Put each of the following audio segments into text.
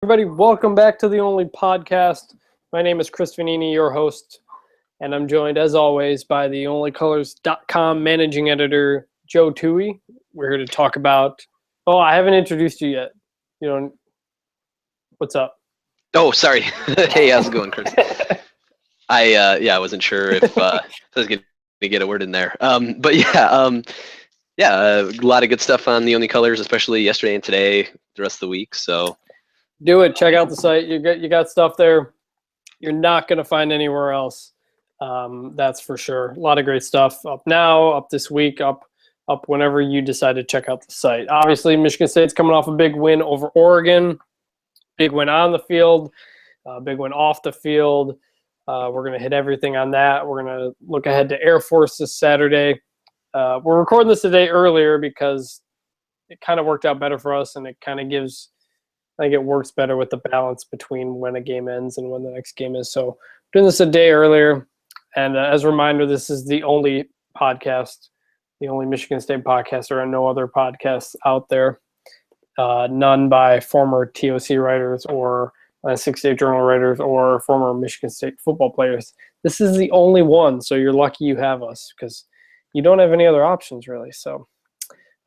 Everybody, welcome back to the Only Podcast. My name is Chris Vanini, your host, and I'm joined, as always, by the OnlyColors.com managing editor, Joe Toohey. We're here to talk about... Oh, I haven't introduced you yet. You don't... What's up? Oh, sorry. Hey, how's it going, Chris? I wasn't sure if I was going to get a word in there. A lot of good stuff on the Only Colors, especially yesterday and today, the rest of the week. So do it. Check out the site. You got stuff there you're not going to find anywhere else. That's for sure. A lot of great stuff up now, up this week, up whenever you decide to check out the site. Obviously, Michigan State's coming off a big win over Oregon. Big win on the field, big win off the field. We're going to hit everything on that. We're going to look ahead to Air Force this Saturday. We're recording this a day earlier because it kind of worked out better for us, and it kind of gives – I think it works better with the balance between when a game ends and when the next game is. So doing this a day earlier. And as a reminder, this is the only podcast, the only Michigan State podcast. There are no other podcasts out there. None by former TOC writers or Six Day Journal writers or former Michigan State football players. This is the only one, so you're lucky you have us because you don't have any other options really. So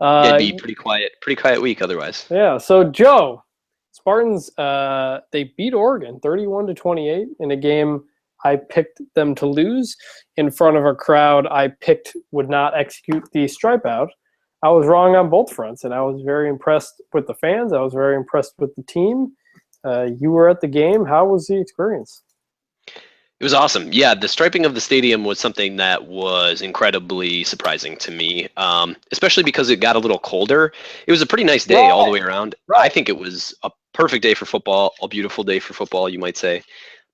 it'd be pretty quiet week otherwise. Yeah. So Joe. Spartans, they beat Oregon 31-28 in a game I picked them to lose in front of a crowd I picked would not execute the stripe out. I was wrong on both fronts, and I was very impressed with the fans. I was very impressed with the team. You were at the game. How was the experience? It was awesome. Yeah, the striping of the stadium was something that was incredibly surprising to me, especially because it got a little colder. It was a pretty nice day all the way around. I think it was a perfect day for football, a beautiful day for football, you might say.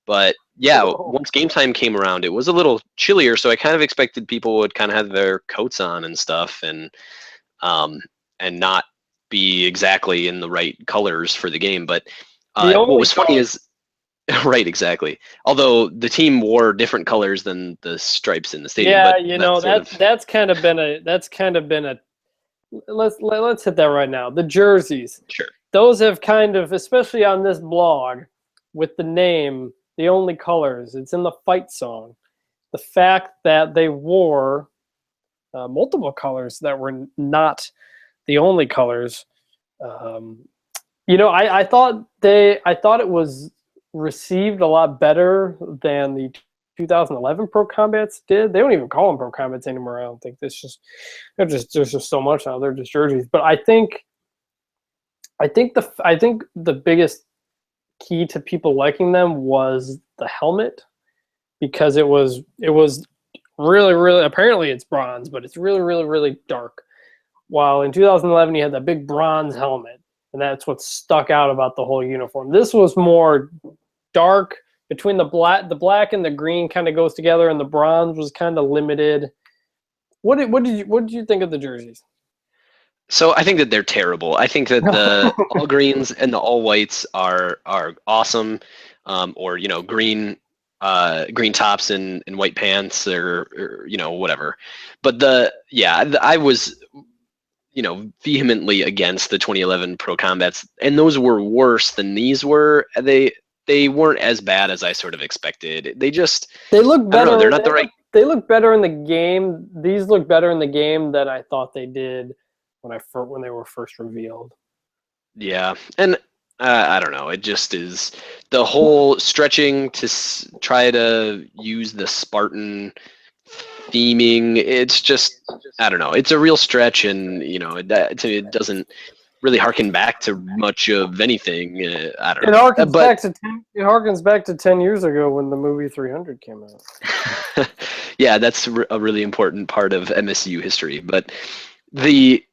But yeah, once game time came around, it was a little chillier, so I kind of expected people would kind of have their coats on and stuff and not be exactly in the right colors for the game. But what was funny is... Right, exactly. Although the team wore different colors than the stripes in the stadium. Yeah, that's kind of been a let's hit that right now. The jerseys. Sure. Those have kind of, especially on this blog, with the name, the only colors. It's in the fight song. The fact that they wore multiple colors that were not the only colors. I thought it was received a lot better than the 2011 Pro Combats did. They don't even call them Pro Combats anymore. I don't think there's just so much now. They're just jerseys. But I think the biggest key to people liking them was the helmet, because it was really, really, apparently it's bronze, but it's really, really, really dark. While in 2011 you had that big bronze helmet, and that's what stuck out about the whole uniform. This was more dark, between the black and the green kind of goes together, and the bronze was kind of limited. What did you think of the jerseys? So I think that they're terrible. I think that the all greens and the all whites are awesome, or green tops and white pants or whatever. But I was vehemently against the 2011 Pro Combats, and those were worse than these were. They weren't as bad as I sort of expected. They look better. They're not the right. They look better in the game. These look better in the game than I thought they did when they were first revealed. Yeah, and I don't know. It just is the whole stretching to try to use the Spartan theming. It's just, I don't know. It's a real stretch, and it doesn't really harken back to much of anything. I don't know. It harkens back to 10 years ago when the movie 300 came out. Yeah, that's a really important part of MSU history. But I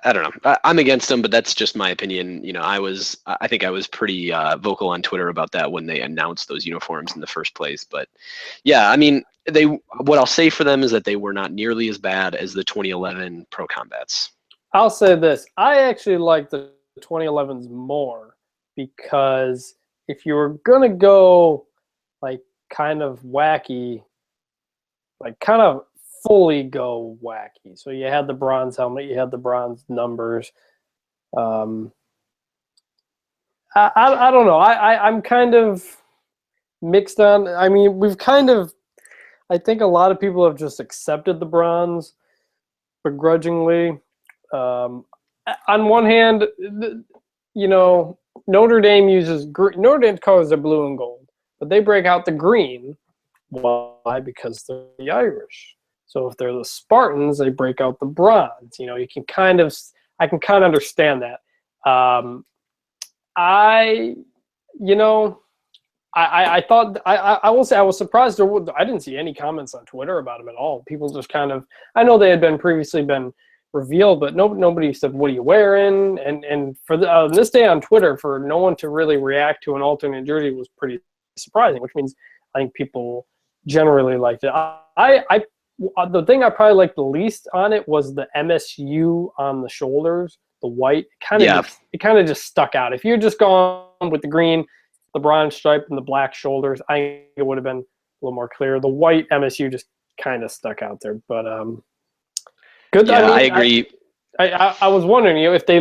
don't know. I'm against them, but that's just my opinion. I think I was pretty vocal on Twitter about that when they announced those uniforms in the first place. But yeah, I mean, what I'll say for them is that they were not nearly as bad as the 2011 Pro Combats. I'll say this. I actually like the 2011s more, because if you were going to go like kind of wacky, like kind of fully go wacky. So you had the bronze helmet, you had the bronze numbers. I don't know. I'm kind of mixed on. I mean, we've kind of. I think a lot of people have just accepted the bronze begrudgingly. On one hand, Notre Dame uses Notre Dame's colors are blue and gold, but they break out the green. Why? Because they're the Irish. So if they're the Spartans, they break out the bronze. I can kind of understand that. I thought I will say I was surprised. I didn't see any comments on Twitter about him at all. People just kind of, I know they had previously been revealed, but nobody said, "What are you wearing?" And for this day on Twitter, for no one to really react to an alternate jersey was pretty surprising. Which means I think people generally liked it. The thing I probably liked the least on it was the MSU on the shoulders, the white. It kind of just stuck out. If you're just going with the green, the bronze stripe, and the black shoulders, I think it would have been a little more clear. The white MSU just kind of stuck out there, but good. Yeah, I agree. I was wondering, if they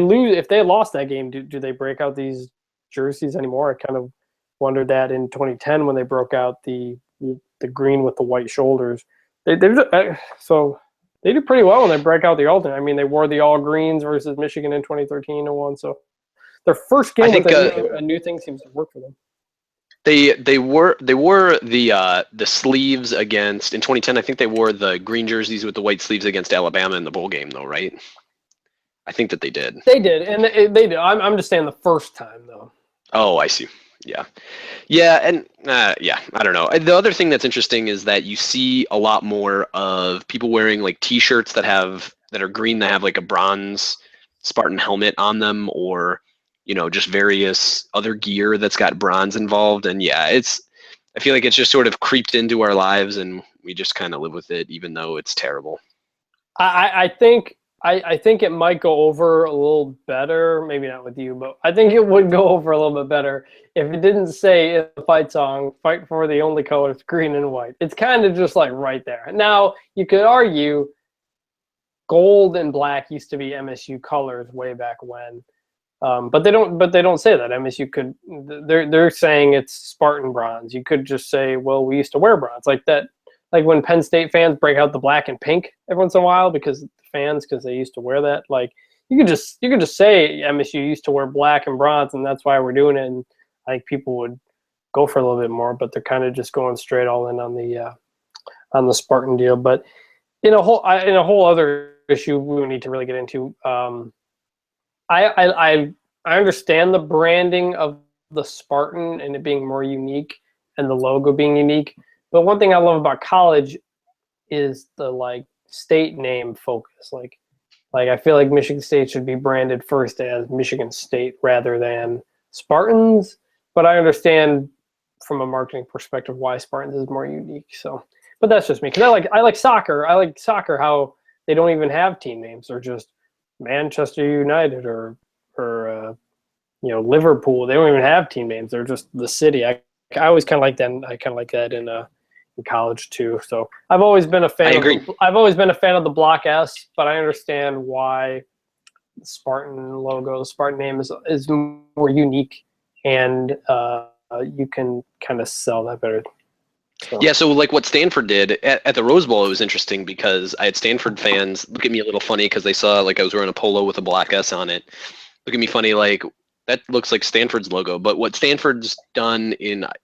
lost that game, do they break out these jerseys anymore? I kind of wondered that in 2010 when they broke out the green with the white shoulders. They did pretty well when they break out the alternate. I mean, they wore the all greens versus Michigan in 2013 and won. So their first game with a new thing seems to work for them. They wore the sleeves against in 2010. I think they wore the green jerseys with the white sleeves against Alabama in the bowl game, though, right? I think that they did. They did, and they did. I'm just saying the first time, though. Oh, I see. Yeah, and I don't know. The other thing that's interesting is that you see a lot more of people wearing like T-shirts that are green that have like a bronze Spartan helmet on them, or just various other gear that's got bronze involved. And yeah, I feel like it's just sort of creeped into our lives, and we just kind of live with it, even though it's terrible. I think it might go over a little better, maybe not with you, but I think it would go over a little bit better if it didn't say in the fight song, "Fight for the only colors, green and white." It's kind of just like right there. Now, you could argue gold and black used to be MSU colors way back when, but they don't say that. MSU could. They're saying it's Spartan bronze. You could just say, "Well, we used to wear bronze," like that. Like when Penn State fans break out the black and pink every once in a while because they used to wear that. Like you could just say MSU used to wear black and bronze, and that's why we're doing it. And I think people would go for a little bit more, but they're kind of just going straight all in on the Spartan deal. But in a whole other issue we need to really get into. I understand the branding of the Spartan and it being more unique and the logo being unique. But one thing I love about college is the state name focus. Like I feel like Michigan State should be branded first as Michigan State rather than Spartans. But I understand from a marketing perspective why Spartans is more unique. So, but that's just me because I like soccer. I like soccer how they don't even have team names. They're just Manchester United or Liverpool. They don't even have team names. They're just the city. I always kind of like that. I kind of like that in college too. So I've always been a fan. I agree. I've always been a fan of the Block S, but I understand why the Spartan logo, the Spartan name is more unique, and you can kind of sell that better. So. Yeah, so like what Stanford did at the Rose Bowl, it was interesting because I had Stanford fans look at me a little funny because they saw like I was wearing a polo with a Block S on it. Look at me funny, like that looks like Stanford's logo. But what Stanford's done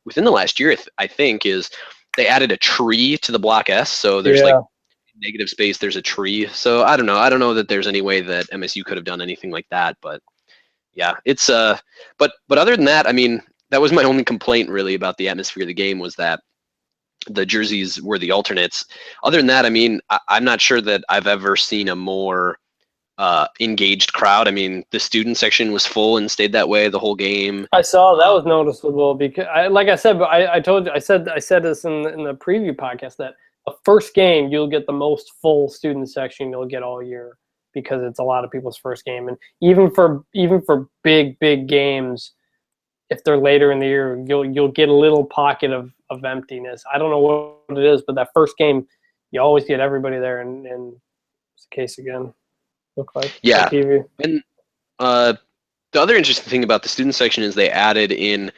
within the last year, I think, is they added a tree to the Block S. So there's like negative space, there's a tree. So I don't know that there's any way that MSU could have done anything like that. But yeah, it's but other than that, I mean, that was my only complaint really about the atmosphere of the game was that the jerseys were the alternates. Other than that, I mean, I'm not sure that I've ever seen a more engaged crowd. I mean, the student section was full and stayed that way the whole game. I saw that was noticeable because, like I said, but I told you, I said this in the preview podcast that the first game you'll get the most full student section you'll get all year because it's a lot of people's first game, and even for big games, if they're later in the year, you'll get a little pocket of emptiness. I don't know what it is, but that first game, you always get everybody there, and it's the case again. Look like yeah, TV. and The other interesting thing about the student section is they added in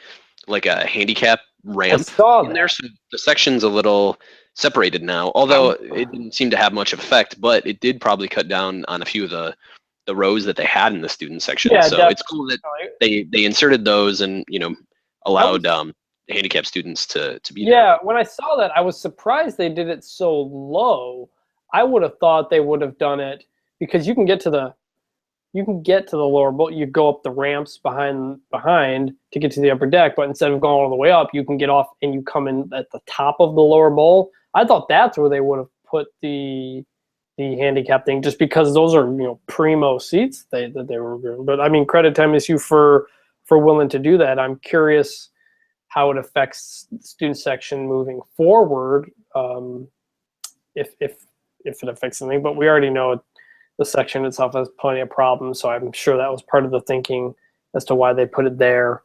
like a handicap I ramp saw in there, that. so the section's a little separated now. Although it didn't seem to have much effect, but it did probably cut down on a few of the rows that they had in the student section. Yeah, So it's cool that definitely. they inserted those and I was, allowed handicapped students to be there. yeah, when I saw that, I was surprised they did it so low. I would have thought they would have done it because you can get to the lower bowl. You go up the ramps behind to get to the upper deck, but instead of going all the way up, you can get off and you come in at the top of the lower bowl. I thought that's where they would have put the handicap thing, just because those are primo seats that they were doing. But I mean, credit to MSU for willing to do that. I'm curious how it affects the student section moving forward, if it affects something. But we already know the section itself has plenty of problems, so I'm sure that was part of the thinking as to why they put it there,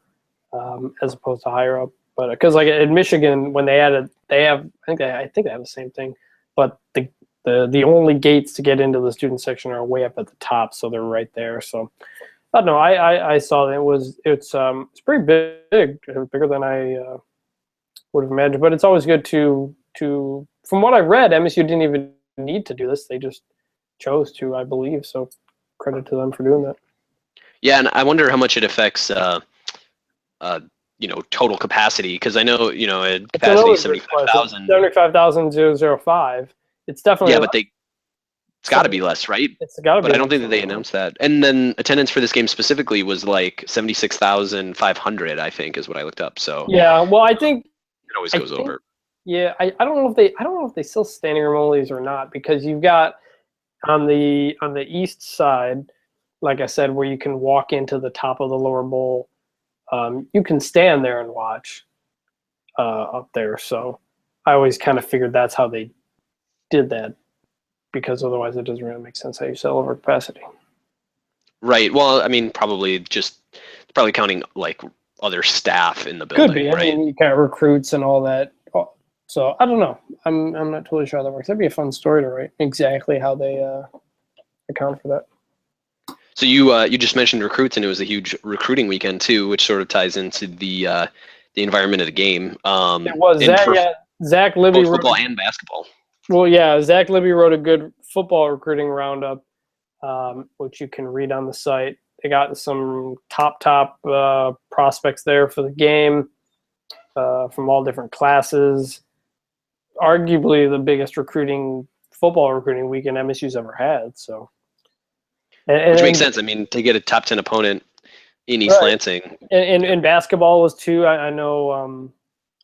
as opposed to higher up. But because like in Michigan, when they added, I think they have the same thing, but the only gates to get into the student section are way up at the top, so they're right there. So I don't know. I saw that it's pretty big, bigger than I would have imagined. But it's always good to from what I read, MSU didn't even need to do this. They just chose to, I believe. So credit to them for doing that. Yeah, and I wonder how much it affects total capacity, because I know a capacity is 75,000. 75,005. It's definitely Yeah, but it's got to be less, right? It's got to be. But I don't think that they announced that. And then attendance for this game specifically was like 76,500, I think, is what I looked up. So yeah, well, I think it always goes over. Yeah, I don't know if they still standing room onlys or not, because you've got on the east side, like I said, where you can walk into the top of the lower bowl. You can stand there and watch up there. So I always kind of figured that's how they did that, because otherwise it doesn't really make sense how you sell over capacity. Right. Well, I mean, probably counting like other staff in the building. Could be. Right? I mean, you got recruits and all that. So I don't know. I'm not totally sure how that works. That'd be a fun story to write. Exactly how they account for that. So you just mentioned recruits, and it was a huge recruiting weekend too, which sort of ties into the environment of the game. It was Zach Libby both football and basketball. Well, yeah, Zach Libby wrote a good football recruiting roundup, which you can read on the site. They got some top prospects there for the game, from all different classes. Arguably the biggest football recruiting weekend MSU's ever had. So, which makes sense. I mean, to get a top 10 opponent in East Lansing. And basketball was too. I know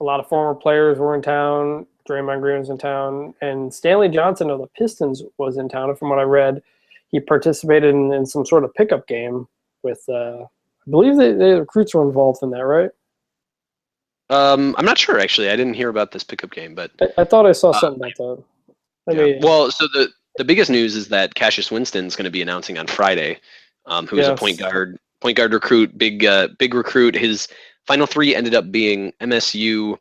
a lot of former players were in town. Draymond Green was in town, and Stanley Johnson of the Pistons was in town. And from what I read, he participated in some sort of pickup game with. I believe the recruits were involved in that, right? I'm not sure, actually. I didn't hear about this pickup game, but I thought I saw something about that. Well, so the biggest news is that Cassius Winston's going to be announcing on Friday, who is a point guard recruit, big recruit. His final three ended up being MSU,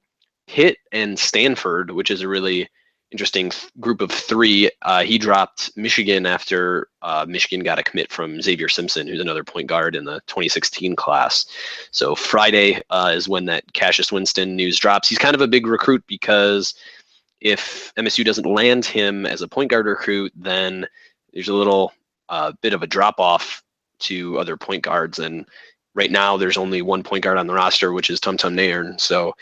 Pitt, and Stanford, which is a really interesting group of three. He dropped Michigan after Michigan got a commit from Xavier Simpson, who's another point guard in the 2016 class. So Friday is when that Cassius Winston news drops. He's kind of a big recruit because if MSU doesn't land him as a point guard recruit, then there's a little bit of a drop off to other point guards. And right now there's only one point guard on the roster, which is Tum Tum Nairn. So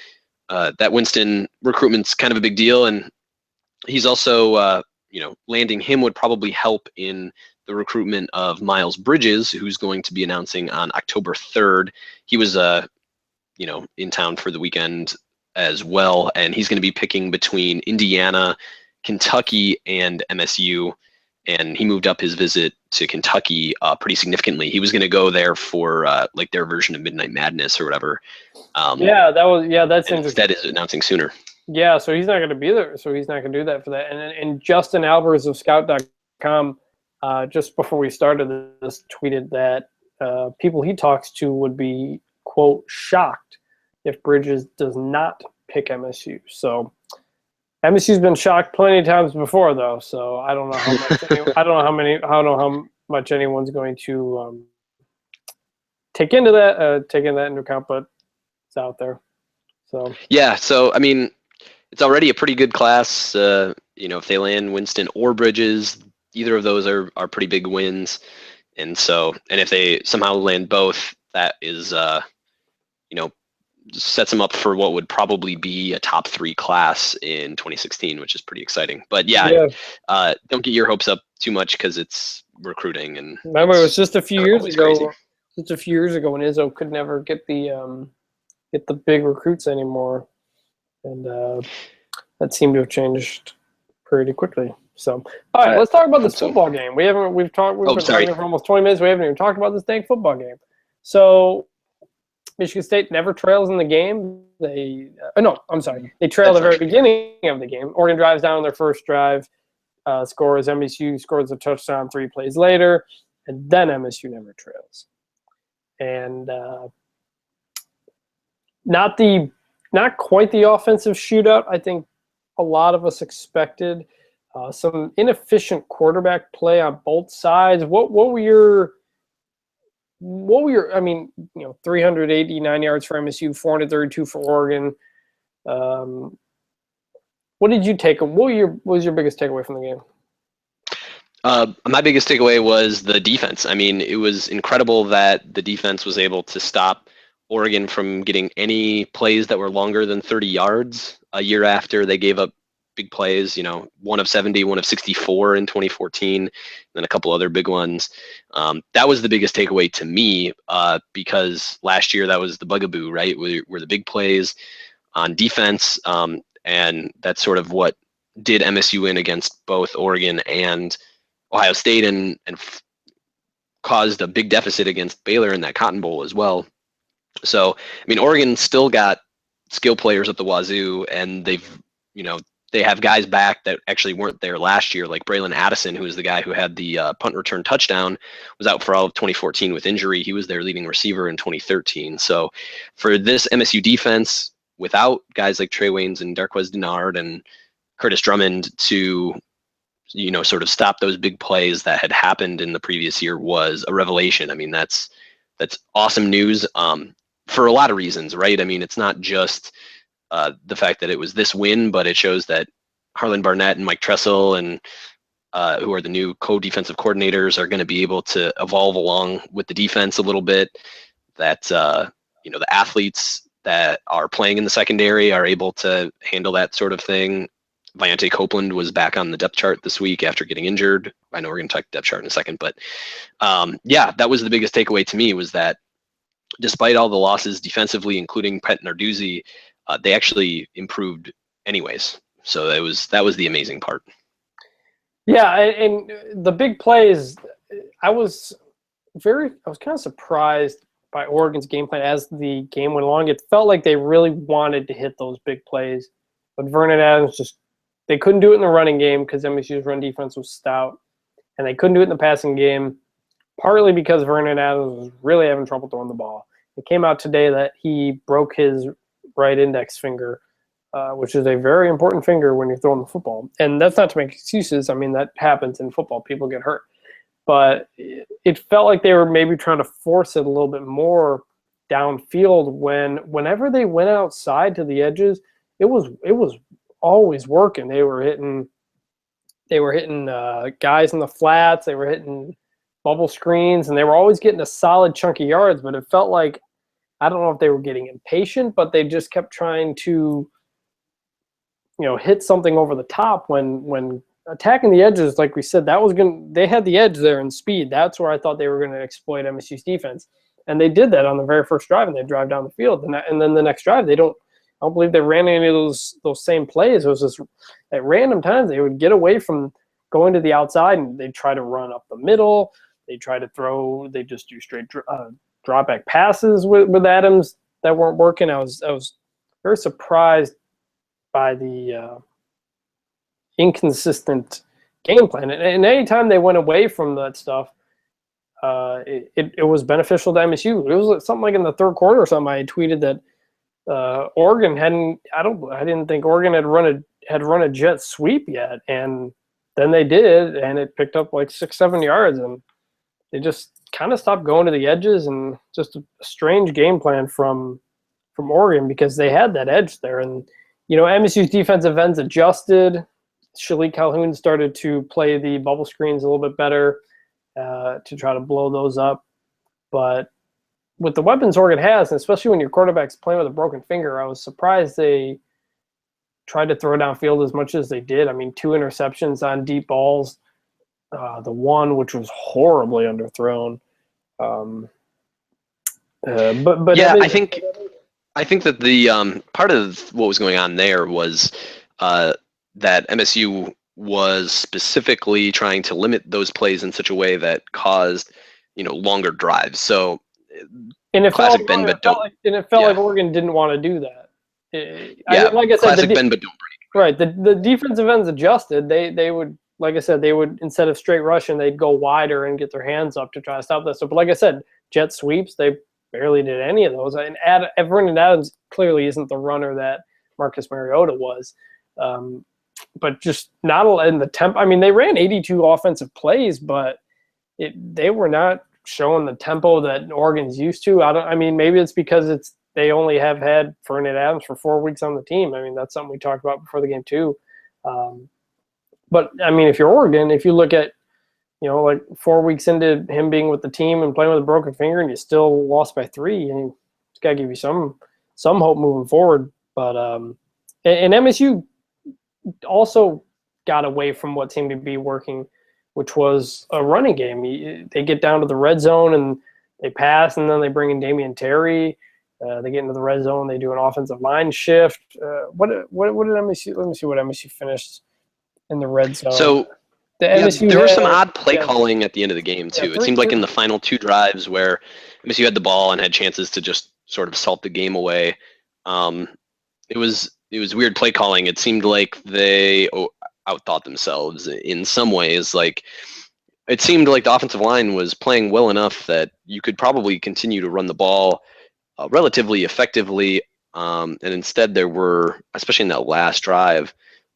that Winston recruitment's kind of a big deal. And he's also, landing him would probably help in the recruitment of Miles Bridges, who's going to be announcing on October 3rd. He was, in town for the weekend as well, and he's going to be picking between Indiana, Kentucky, and MSU. And he moved up his visit to Kentucky pretty significantly. He was going to go there for like their version of Midnight Madness or whatever. That's interesting. Instead is announcing sooner. Yeah, so he's not going to be there. So he's not going to do that for that. And Justin Alvarez of Scout.com, just before we started this, tweeted that people he talks to would be, quote, shocked if Bridges does not pick MSU. So MSU's been shocked plenty of times before, though. So I don't know how much. I don't know how much anyone's going to take into that into account, but it's out there. So yeah, so I mean, it's already a pretty good class. If they land Winston or Bridges, either of those are pretty big wins. And if they somehow land both, that is, sets them up for what would probably be a top 3 class in 2016, which is pretty exciting. But don't get your hopes up too much because it's recruiting. And remember, it was just a few years ago. Crazy. Just a few years ago when Izzo could never get the big recruits anymore, and that seemed to have changed pretty quickly. So, all right, let's talk about this football game. We've been talking for almost 20 minutes. We haven't even talked about this dang football game. So, Michigan State never trails in the game. They trail at the very beginning of the game. Oregon drives down on their first drive, scores. MSU scores a touchdown 3 plays later, and then MSU never trails. And not quite the offensive shootout I think a lot of us expected. Some inefficient quarterback play on both sides. What were your 389 yards for MSU, 432 for Oregon. What did you take? What was your biggest takeaway from the game? My biggest takeaway was the defense. I mean, it was incredible that the defense was able to stop Oregon from getting any plays that were longer than 30 yards a year after they gave up big plays, 1 of 70, 1 of 64 in 2014, and then a couple other big ones. That was the biggest takeaway to me because last year that was the bugaboo, right? Were the big plays on defense, and that's sort of what did MSU in against both Oregon and Ohio State and caused a big deficit against Baylor in that Cotton Bowl as well. So, I mean, Oregon still got skill players at the wazoo, and they have guys back that actually weren't there last year, like Braylon Addison, who is the guy who had the punt return touchdown, was out for all of 2014 with injury. He was their leading receiver in 2013. So for this MSU defense, without guys like Trey Waynes and Darqueze Dennard and Curtis Drummond to sort of stop those big plays that had happened in the previous year was a revelation. I mean, that's awesome news for a lot of reasons, right? I mean, it's not just the fact that it was this win, but it shows that Harlan Barnett and Mike Tressel and who are the new co-defensive coordinators are going to be able to evolve along with the defense a little bit, that the athletes that are playing in the secondary are able to handle that sort of thing. Viante Copeland was back on the depth chart this week after getting injured. I know we're going to talk depth chart in a second, but that was the biggest takeaway to me, was that despite all the losses defensively, including Pet Narduzzi, they actually improved anyways. So that was the amazing part. Yeah, and the big plays, I was kind of surprised by Oregon's game plan as the game went along. It felt like they really wanted to hit those big plays, but Vernon Adams they couldn't do it in the running game because MSU's run defense was stout, and they couldn't do it in the passing game, partly because Vernon Adams was really having trouble throwing the ball. It came out today that he broke his right index finger, which is a very important finger when you're throwing the football. And that's not to make excuses. I mean, that happens in football. People get hurt. But it felt like they were maybe trying to force it a little bit more downfield whenever they went outside to the edges, it was always working. They were hitting guys in the flats. They were hitting bubble screens, and they were always getting a solid chunk of yards. But it felt like, I don't know if they were getting impatient, but they just kept trying to, hit something over the top when attacking the edges. Like we said, they had the edge there in speed. That's where I thought they were going to exploit MSU's defense, and they did that on the very first drive. And they drive down the field, and then the next drive I don't believe they ran any of those same plays. It was just at random times they would get away from going to the outside, and they'd try to run up the middle. They try to throw. They just do straight drop back passes with Adams that weren't working. I was very surprised by the inconsistent game plan. And anytime they went away from that stuff, it was beneficial to MSU. It was something like in the third quarter or something. I tweeted that Oregon I didn't think Oregon had run a jet sweep yet, and then they did, and it picked up like 6-7 yards, and kind of stopped going to the edges, and just a strange game plan from Oregon, because they had that edge there. And MSU's defensive ends adjusted. Shalik Calhoun started to play the bubble screens a little bit better to try to blow those up. But with the weapons Oregon has, and especially when your quarterback's playing with a broken finger, I was surprised they tried to throw downfield as much as they did. I mean, 2 interceptions on deep balls. The one which was horribly underthrown. But yeah, I think that the part of what was going on there was that MSU was specifically trying to limit those plays in such a way that caused longer drives. So it classic bend but don't. It felt like Oregon didn't want to do that. Like I said, classic bend but don't break. Right. The defensive ends adjusted. They would, like I said, they would, instead of straight rushing, they'd go wider and get their hands up to try to stop that. So, but like I said, jet sweeps, they barely did any of those. And Vernon Adams clearly isn't the runner that Marcus Mariota was. But just not in the tempo. I mean, they ran 82 offensive plays, but they were not showing the tempo that Oregon's used to. I mean, maybe it's because they only have had Vernon Adams for 4 weeks on the team. I mean, that's something we talked about before the game too. But I mean, if you're Oregon, if you look at, like 4 weeks into him being with the team and playing with a broken finger, and you still lost by 3, and it's got to give you some hope moving forward. But and MSU also got away from what seemed to be working, which was a running game. They get down to the red zone and they pass, and then they bring in Damian Terry. They get into the red zone. They do an offensive line shift. What did MSU? Let me see what MSU finished in the red zone. So there was some odd play calling at the end of the game too. It seemed like in the final 2 drives where MSU had the ball and had chances to just sort of salt the game away. It was weird play calling. It seemed like they outthought themselves in some ways. Like, it seemed like the offensive line was playing well enough that you could probably continue to run the ball relatively effectively. And instead there were, especially in that last drive,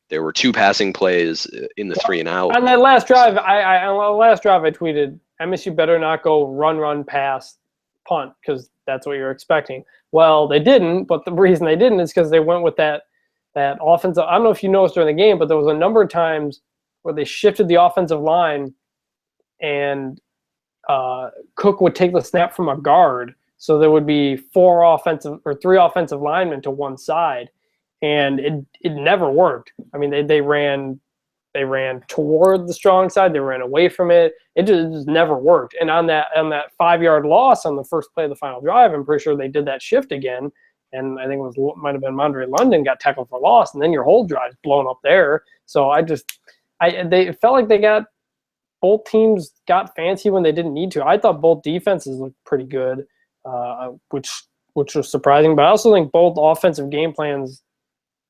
there were 2 passing plays in the 3 and out. On that last drive, I tweeted, MSU better not go run, pass, punt, because that's what you're expecting. Well, they didn't, but the reason they didn't is because they went with that offensive. I don't know if you noticed during the game, but there was a number of times where they shifted the offensive line, and Cook would take the snap from a guard, so there would be 3 offensive linemen to one side, and it never worked. I mean, they ran toward the strong side, they ran away from it. It just never worked. And on that 5-yard loss on the first play of the final drive, I'm pretty sure they did that shift again. And I think might have been Mondre London got tackled for loss, and then your whole drive's blown up there. So they felt like both teams got fancy when they didn't need to. I thought both defenses looked pretty good, which was surprising. But I also think both offensive game plans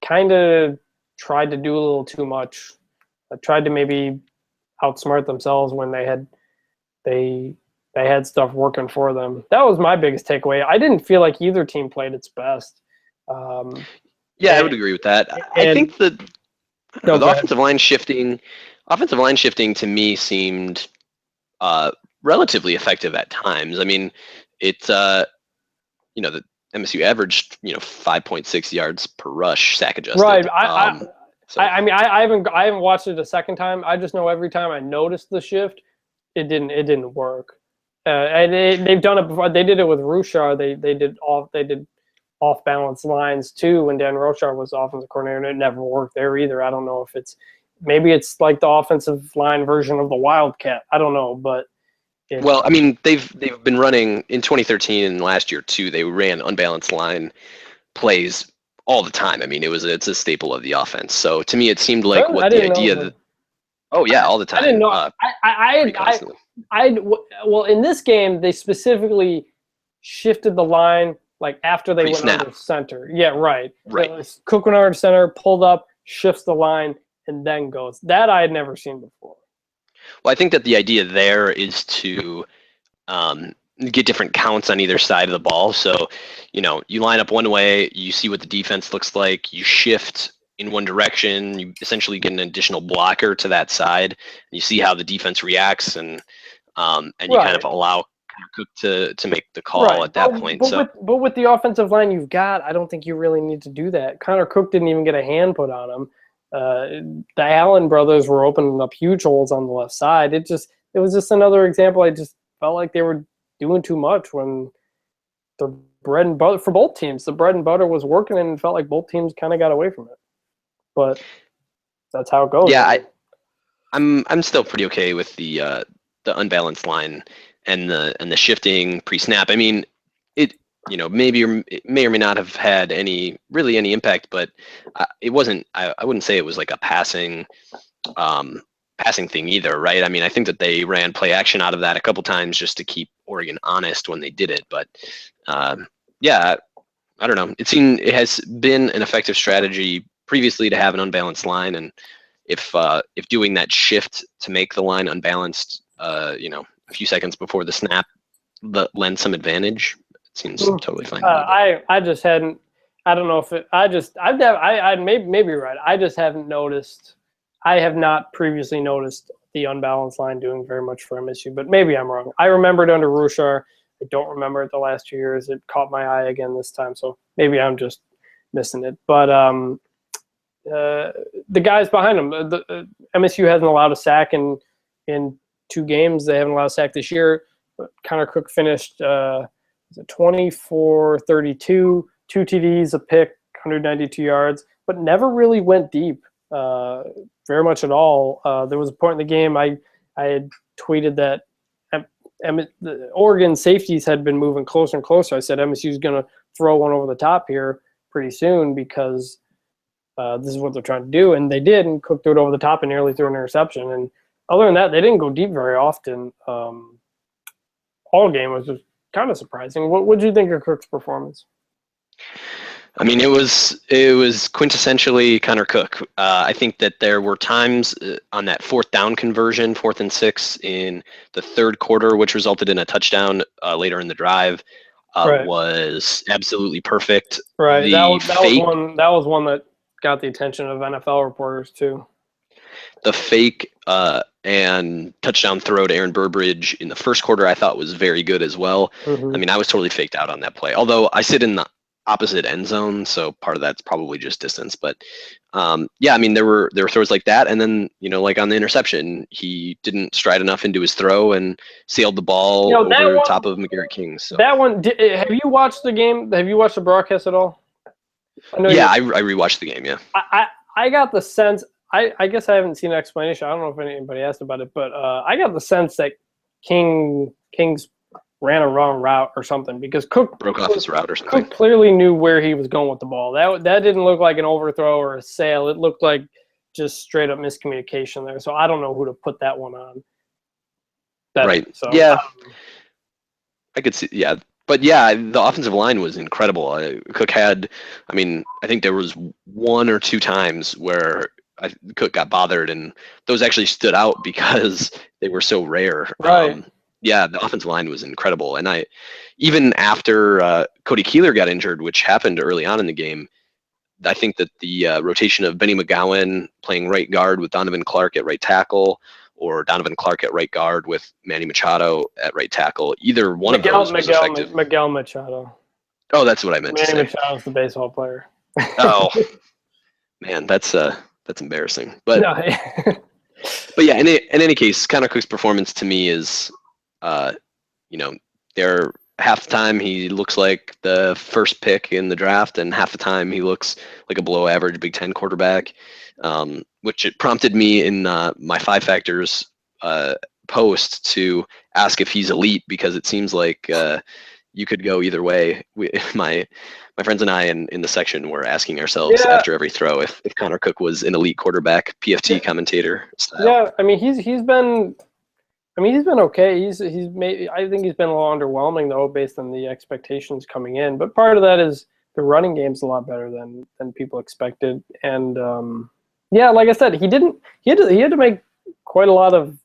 kind of tried to do a little too much. Tried to maybe outsmart themselves when they had stuff working for them. That was my biggest takeaway. I didn't feel like either team played its best. I would agree with that. I think the offensive line shifting to me seemed relatively effective at times. I mean, the MSU averaged 5.6 yards per rush, sack adjusted. Right. I mean, I haven't watched it a second time. I just know every time I noticed the shift, it didn't work. And they've done it before. They did it with Ruchar. They did off balance lines too when Dan Ruchar was offensive coordinator, and it never worked there either. I don't know if maybe it's like the offensive line version of the Wildcat. I don't know, but well, I mean, they've been running in 2013 and last year too. They ran unbalanced line plays all the time. I mean, it's a staple of the offense. So to me, it seemed like all the time. I didn't know. Well, in this game, they specifically shifted the line like after they went under center. Yeah, right. Cook went under center, pulled up, shifts the line, and then goes. That I had never seen before. Well, I think that the idea there is to get different counts on either side of the ball. So, you line up one way, you see what the defense looks like, you shift in one direction, you essentially get an additional blocker to that side, and you see how the defense reacts, and you kind of allow Cook to make the call at that point. But with the offensive line you've got, I don't think you really need to do that. Connor Cook didn't even get a hand put on him. The Allen brothers were opening up huge holes on the left side. It was just another example. I just felt like they were doing too much when the bread and butter for both teams. The bread and butter was working, and it felt like both teams kind of got away from it. But that's how it goes. Yeah, I'm still pretty okay with the unbalanced line and the shifting pre-snap. I mean, it maybe it may or may not have had any impact, but it wasn't. I wouldn't say it was like a passing thing either, right? I mean, I think that they ran play action out of that a couple times just to keep Oregon honest when they did it. But yeah, I don't know. It has been an effective strategy previously to have an unbalanced line, and if doing that shift to make the line unbalanced, a few seconds before the snap, lends some advantage, it seems totally fine. I just hadn't. I don't know if it. I maybe you're right. I just haven't noticed. I have not previously noticed the unbalanced line doing very much for MSU, but maybe I'm wrong. I remembered under Ruchar. I don't remember it the last 2 years. It caught my eye again this time, so maybe I'm just missing it. But the guys behind them, MSU hasn't allowed a sack in 2 games. They haven't allowed a sack this year. But Connor Cook finished 24-32, 2 TDs, a pick, 192 yards, but never really went deep very much at all. There was a point in the game I had tweeted that the Oregon safeties had been moving closer and closer. I said MSU's going to throw one over the top here pretty soon because this is what they're trying to do, and they did, and Cook threw it over the top and nearly threw an interception. And other than that, they didn't go deep very often. All game was just kind of surprising. What did you think of Cook's performance? I mean, it was quintessentially Connor Cook. I think that there were times on that 4th down conversion, 4th and 6 in the 3rd quarter, which resulted in a touchdown later in the drive, was absolutely perfect. Right, that was one that got the attention of NFL reporters too. The fake and touchdown throw to Aaron Burbridge in the 1st quarter I thought was very good as well. I mean, I was totally faked out on that play, although I sit in the opposite end zone, so part of that's probably just distance. But yeah, I mean, there were throws like that, and then like on the interception, he didn't stride enough into his throw and sailed the ball over top of McGarrett King. So that one, have you watched the game? Have you watched the broadcast at all? I rewatched the game. Yeah, I got the sense. I guess I haven't seen an explanation. I don't know if anybody asked about it, but I got the sense that King's ran a wrong route or something because Cook broke off his route or something. Cook clearly knew where he was going with the ball. That didn't look like an overthrow or a sail. It looked like just straight up miscommunication there. So I don't know who to put that one on. Right. So, yeah. I could see. Yeah. But yeah, the offensive line was incredible. Cook had, I mean, I think there was 1 or 2 times where Cook got bothered, and those actually stood out because they were so rare. Right. Yeah, the offensive line was incredible. And even after Cody Keeler got injured, which happened early on in the game, I think that the rotation of Benny McGowan playing right guard with Donovan Clark at right tackle, or Donovan Clark at right guard with Manny Machado at right tackle, either one of those was effective. Miguel Machado. Oh, that's what I meant to say. Manny Machado's the baseball player. Oh, man, that's embarrassing. But but yeah, in any case, Connor Cook's performance to me is, there half the time he looks like the first pick in the draft, and half the time he looks like a below average Big Ten quarterback, which it prompted me in my 5 factors post to ask if he's elite, because it seems like you could go either way. My friends and I in the section were asking ourselves after every throw if Connor Cook was an elite quarterback, PFT commentator style. Yeah, I mean he's been okay. He's made. I think he's been a little underwhelming though, based on the expectations coming in. But part of that is the running game's a lot better than people expected. And yeah, like I said, he had to make quite a lot of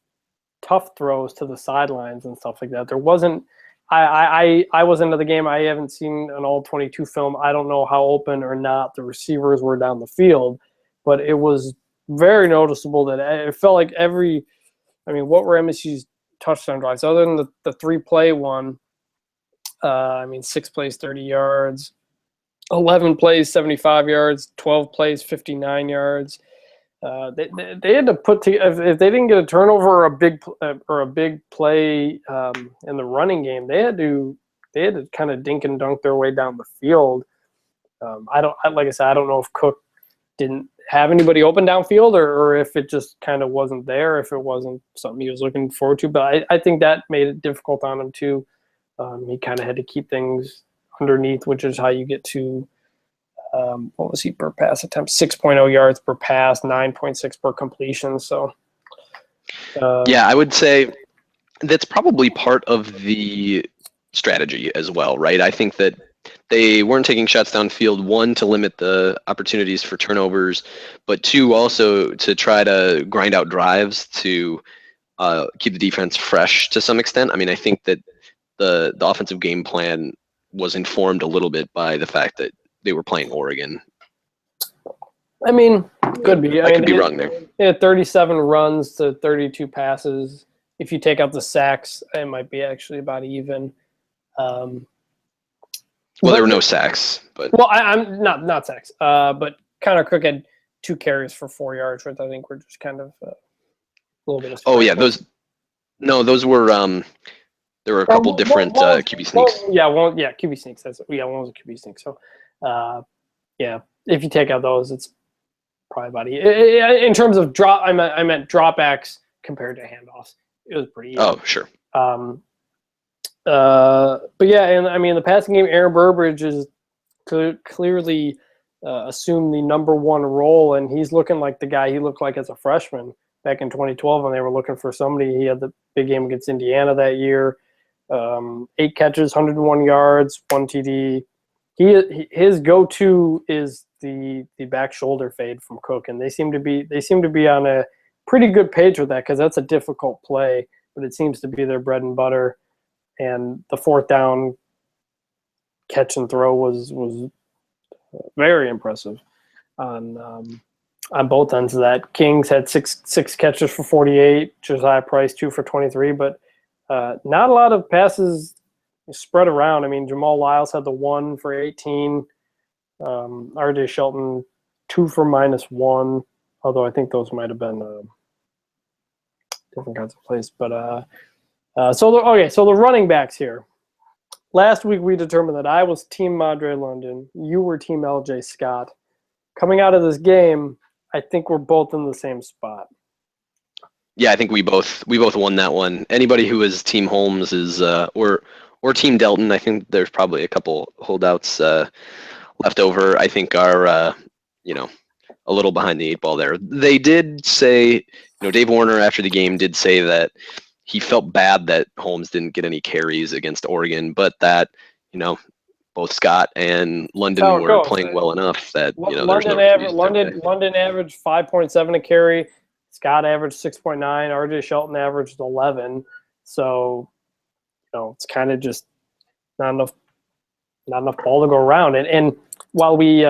tough throws to the sidelines and stuff like that. There wasn't. I was into the game. I haven't seen an all 22 film. I don't know how open or not the receivers were down the field, but it was very noticeable that it felt like what were MSU's touchdown drives other than the 3-play one. 6 plays, 30 yards, 11 plays, 75 yards, 12 plays, 59 yards. They had to put to, if they didn't get a turnover or a big play in the running game, they had to kind of dink and dunk their way down the field. Like I said, I don't know if Cook didn't have anybody open downfield or if it just kind of wasn't there, if it wasn't something he was looking forward to. But I think that made it difficult on him too. He kind of had to keep things underneath, which is how you get to, what was he per pass attempt? 6.0 yards per pass, 9.6 per completion. So, yeah, I would say that's probably part of the strategy as well, right? I think that they weren't taking shots downfield, one, to limit the opportunities for turnovers, but two, also to try to grind out drives to keep the defense fresh to some extent. I mean, I think that the offensive game plan was informed a little bit by the fact that they were playing Oregon. I mean, could be. I could be wrong there. They had 37 runs to 32 passes. If you take out the sacks, it might be actually about even. Well, there were no sacks, but I'm not sacks. But Connor Cook had 2 carries for 4 yards, which I think were just kind of a little bit of. Oh yeah, those were there were a couple different QB sneaks. QB sneaks. One was a QB sneak. So, if you take out those, it's probably about in terms of drop. I meant dropbacks compared to handoffs. It was pretty even. Oh, sure. But yeah, and I mean the passing game, Aaron Burbridge is clearly assumed the number 1 role, and he's looking like the guy he looked like as a freshman back in 2012 when they were looking for somebody. He had the big game against Indiana that year. 8 catches, 101 yards, 1 TD. His go-to is the back shoulder fade from Cook, and they seem to be on a pretty good page with that because that's a difficult play, but it seems to be their bread and butter. And the 4th down catch and throw was very impressive on both ends of that. Kings had six catches for 48. Josiah Price 2 for 23, but not a lot of passes spread around. I mean, Jamal Lyles had the 1 for 18. RJ Shelton 2 for -1, although I think those might have been different kinds of plays. But so the running backs here. Last week we determined that I was Team Madre London. You were Team LJ Scott. Coming out of this game, I think we're both in the same spot. Yeah, I think we both won that one. Anybody who is Team Holmes is or Team Delton. I think there's probably a couple holdouts left over. I think are a little behind the 8 ball there. They did say, Dave Warner after the game did say that he felt bad that Holmes didn't get any carries against Oregon, but that both Scott and London were playing well enough that London averaged 5.7 a carry. Scott averaged 6.9. RJ Shelton averaged 11. So, it's kind of just not enough ball to go around. And while we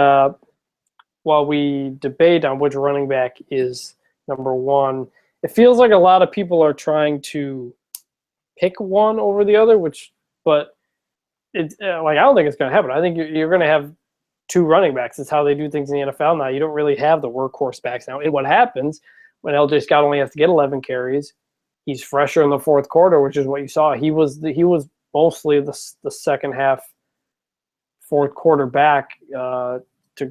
debate on which running back is number 1, it feels like a lot of people are trying to pick one over the other, but it's I don't think it's going to happen. I think you're going to have 2 running backs. It's how they do things in the NFL now. You don't really have the workhorse backs now. And what happens when LJ Scott only has to get 11 carries, he's fresher in the 4th quarter, which is what you saw. He was mostly the second half, 4th quarter back to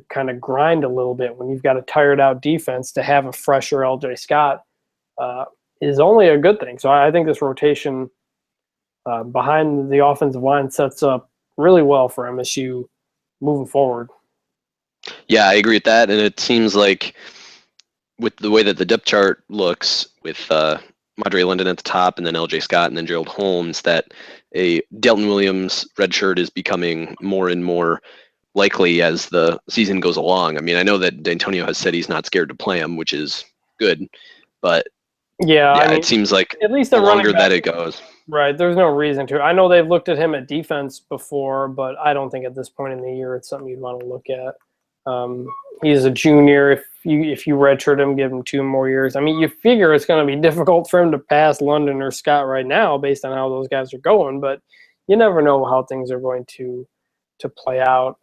kind of grind a little bit when you've got a tired out defense. To have a fresher LJ Scott is only a good thing. So I think this rotation behind the offensive line sets up really well for MSU moving forward. Yeah, I agree with that. And it seems like with the way that the depth chart looks with Madre London at the top and then LJ Scott and then Gerald Holmes, that a Delton Williams redshirt is becoming more and more likely as the season goes along. I mean, I know that D'Antonio has said he's not scared to play him, which is good, but it seems like at least the longer that it goes. Right, there's no reason to. I know they've looked at him at defense before, but I don't think at this point in the year it's something you'd want to look at. He's a junior. if you redshirt him, give him 2 more years. I mean, you figure it's going to be difficult for him to pass London or Scott right now based on how those guys are going, but you never know how things are going to play out.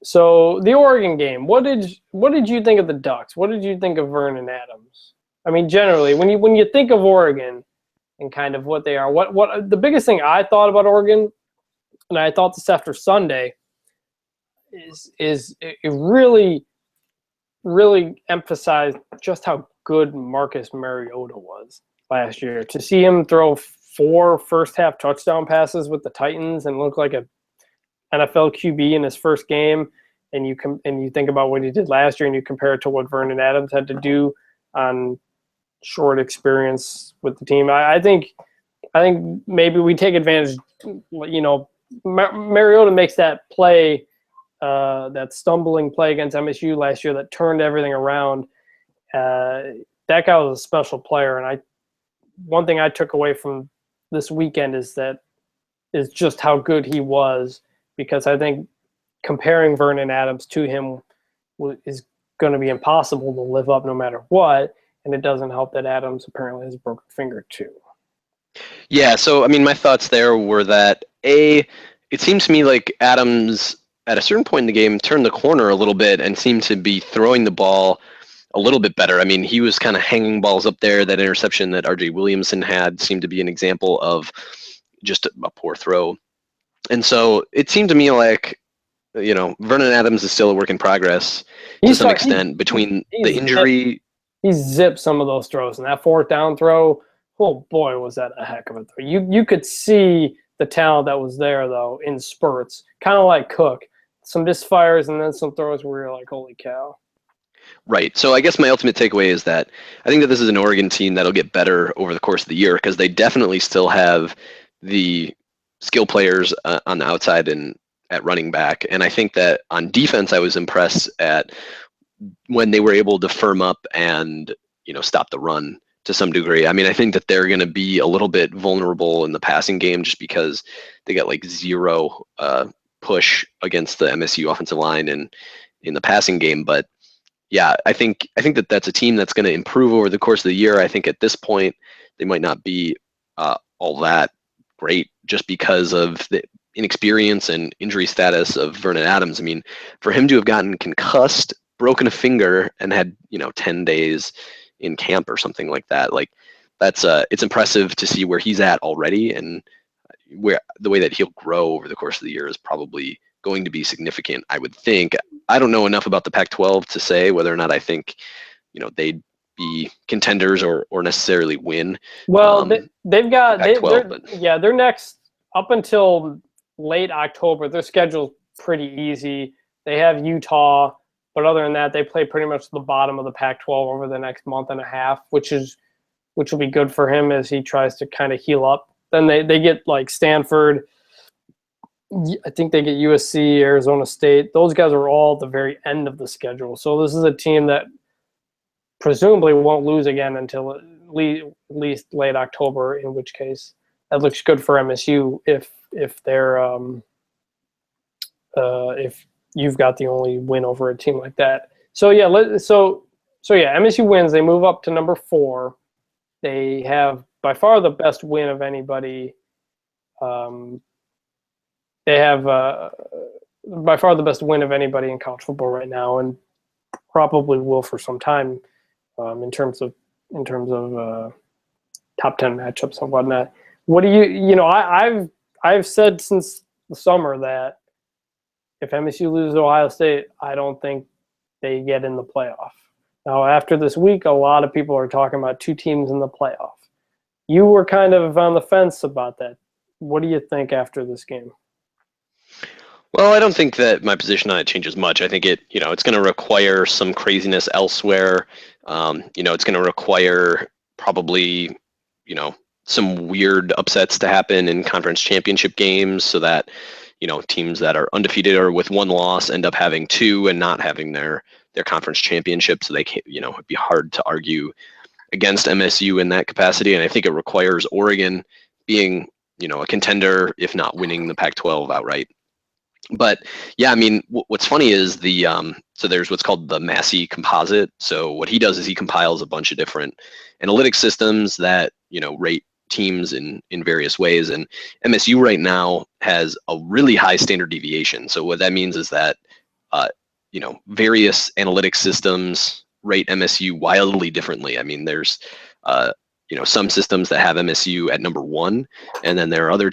So the Oregon game, what did you think of the Ducks? What did you think of Vernon Adams? I mean, generally, when you think of Oregon and kind of what they are, what the biggest thing I thought about Oregon, and I thought this after Sunday, is it really emphasized just how good Marcus Mariota was last year. To see him throw 4 first-half touchdown passes with the Titans and look like a NFL QB in his first game, and you think about what he did last year, and you compare it to what Vernon Adams had to do on short experience with the team. I think maybe we take advantage. You know, Mariota makes that play, that stumbling play against MSU last year that turned everything around. That guy was a special player, and one thing I took away from this weekend is just how good he was, because I think comparing Vernon Adams to him is going to be impossible to live up no matter what, and it doesn't help that Adams apparently has a broken finger too. Yeah, so I mean, my thoughts there were that it seems to me like Adams at a certain point in the game turned the corner a little bit and seemed to be throwing the ball a little bit better. I mean, he was kind of hanging balls up there. That interception that RJ Williamson had seemed to be an example of just a poor throw. And so it seemed to me like, you know, Vernon Adams is still a work in progress to some extent between the injury. He zipped some of those throws, and that 4th down throw, oh boy, was that a heck of a throw. You could see the talent that was there, though, in spurts, kind of like Cook. Some misfires and then some throws where you're like, holy cow. Right. So I guess my ultimate takeaway is that I think that this is an Oregon team that'll get better over the course of the year, because they definitely still have the skill players on the outside and at running back. And I think that on defense, I was impressed at when they were able to firm up and, you know, stop the run to some degree. I mean, I think that they're going to be a little bit vulnerable in the passing game just because they got like 0 push against the MSU offensive line and in the passing game. But yeah, I think that that's a team that's going to improve over the course of the year. I think at this point they might not be all that great just because of the inexperience and injury status of Vernon Adams. I mean, for him to have gotten concussed, broken a finger, and had, you know, 10 days in camp or something like that, like that's it's impressive to see where he's at already, and where the way that he'll grow over the course of the year is probably going to be significant, I would think. I don't know enough about the Pac-12 to say whether or not I think, you know, they'd be contenders or necessarily win. Well, they've got their next up until late October, their schedule's pretty easy. They have Utah, but other than that, they play pretty much the bottom of the Pac-12 over the next month and a half, which will be good for him as he tries to kind of heal up. Then they get like Stanford. I think they get USC, Arizona State. Those guys are all at the very end of the schedule. So this is a team that presumably won't lose again until at least late October, in which case that looks good for MSU if they're if you've got the only win over a team like that. So yeah, MSU wins. They move up to number 4. They have by far the best win of anybody. They have by far the best win of anybody in college football right now, and probably will for some time in terms of top 10 matchups and whatnot. What do you know? I've said since the summer that if MSU loses to Ohio State, I don't think they get in the playoff. Now, after this week, a lot of people are talking about 2 teams in the playoff. You were kind of on the fence about that. What do you think after this game? Well, I don't think that my position on it changes much. I think it's going to require some craziness elsewhere. It's going to require probably, some weird upsets to happen in conference championship games so that, teams that are undefeated or with 1 loss end up having 2 and not having their conference championship. So they can't, it'd be hard to argue against MSU in that capacity. And I think it requires Oregon being, a contender, if not winning the Pac-12 outright. But yeah, I mean, what's funny is the So there's what's called the Massey composite. So what he does is he compiles a bunch of different analytic systems that, rate teams in various ways. And MSU right now has a really high standard deviation. So what that means is that, various analytic systems rate MSU wildly differently. I mean, there's, some systems that have MSU at number 1, and then there are other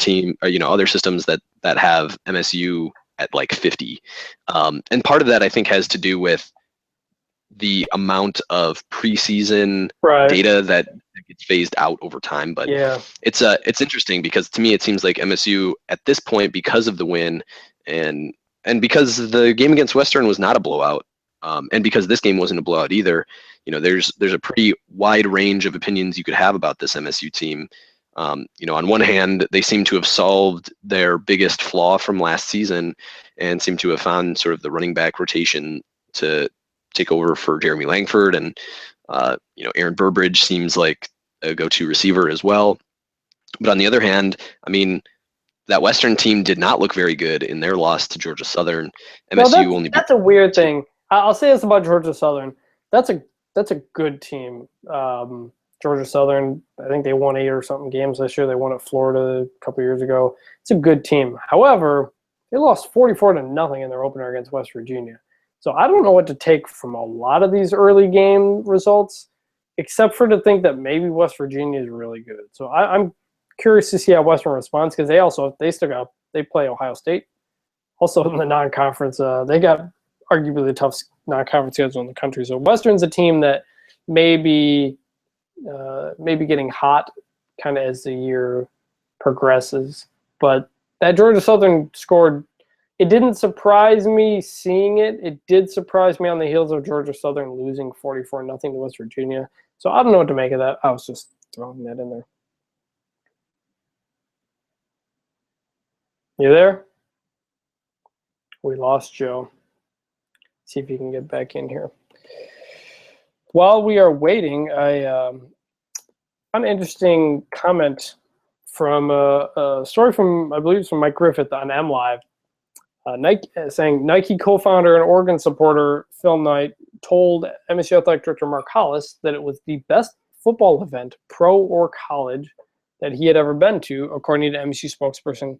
systems that have MSU at like 50. And part of that, I think, has to do with the amount of preseason data that gets phased out over time. But yeah, it's interesting because to me it seems like MSU at this point, because of the win and because the game against Western was not a blowout, and because this game wasn't a blowout either, there's a pretty wide range of opinions you could have about this MSU team. On one hand, they seem to have solved their biggest flaw from last season and seem to have found sort of the running back rotation to take over for Jeremy Langford, and Aaron Burbridge seems like a go-to receiver as well. But on the other hand, I mean, that Western team did not look very good in their loss to Georgia Southern. MSU that's a weird thing. I'll say this about Georgia Southern. That's a good team. Georgia Southern, I think they won 8 or something games this year. They won at Florida a couple years ago. It's a good team. However, they lost 44-0 in their opener against West Virginia. So I don't know what to take from a lot of these early game results, except for to think that maybe West Virginia is really good. So I'm curious to see how Western responds, because they play Ohio State. Also in the non-conference, they got arguably the toughest non-conference schedule in the country. So Western's a team that maybe getting hot kind of as the year progresses. But that Georgia Southern scored, it didn't surprise me seeing it. It did surprise me on the heels of Georgia Southern losing 44-0 to West Virginia. So I don't know what to make of that. I was just throwing that in there. You there? We lost Joe. See if he can get back in here. While we are waiting, an interesting comment from a story from, I believe it's from Mike Griffith on MLive. Nike, saying Nike co-founder and Oregon supporter Phil Knight told MSU Athletic Director Mark Hollis that it was the best football event, pro or college, that he had ever been to, according to MSU spokesperson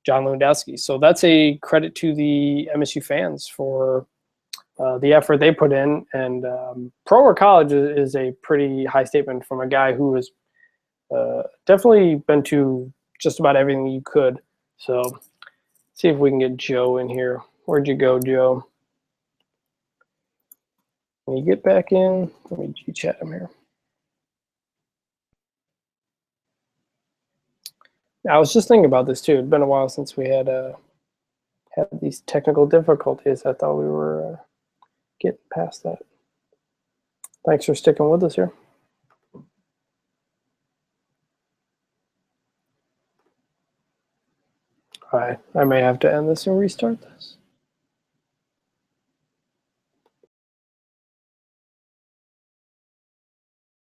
John Lewandowski. So that's a credit to the MSU fans for the effort they put in. And pro or college is a pretty high statement from a guy who has definitely been to just about everything you could. So see if we can get Joe in here. Where'd you go, Joe? Can you get back in? Let me G-chat him here. I was just thinking about this too. It'd been a while since we had these technical difficulties. I thought we were getting past that. Thanks for sticking with us here. All right, I may have to end this and restart this.